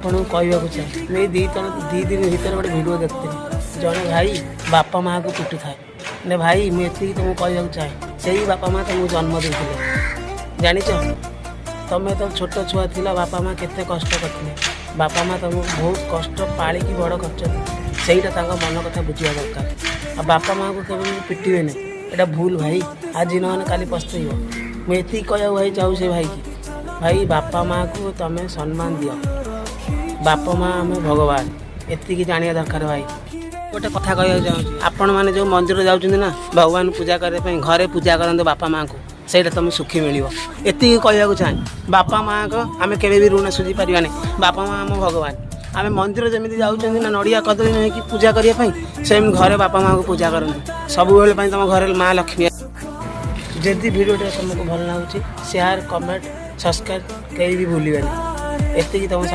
आपको कहवाक चाहे मुझे दी दिन भर गोटे भिड देखती जड़े भाई बापा माँ को पिटू थाए भाई मुझे तुमको कहवाक चाहे से ही बापा माँ तुमको जन्म देते जाच तुम्हें तो छोट छुआ थिला बापा माँ केते कष्ट करते बापा माँ तुमको बहुत कष्ट पालिकी बड़ कर मन कथा बुझा दरकार आ बापा माँ को कभी पिटे नहीं यहाँ भूल भाई आज नहने काली पस्तैब मुझे कहवाक भाई चाहूँ से भाई की भाई बापा माँ को तुम्हें सम्मान दियो बापा माँ आम भगवान एति जाना दरकार भाई गोटे कथा कहवाक चाहूँ आपण मैंने जो मंदिर जाऊँ ना भगवान पूजा करने घरे पूजा करते बापा माँ को से तुम सुखी मिल एति कहवाक चाहे बापा माँ को आम के ऋण सुझी पार्बानी बापा माँ आम भगवान आम मंदिर जमी जाऊँ ना नड़िया कदली नहीं कि पूजा करने से घरे बापा माँ को पूजा करते सब बेले तुम घर माँ लक्ष्मी जदि भिडियो तुमको भल लगुच शेयर कमेंट सब्सक्राइब कहीं भी भूल एति तुम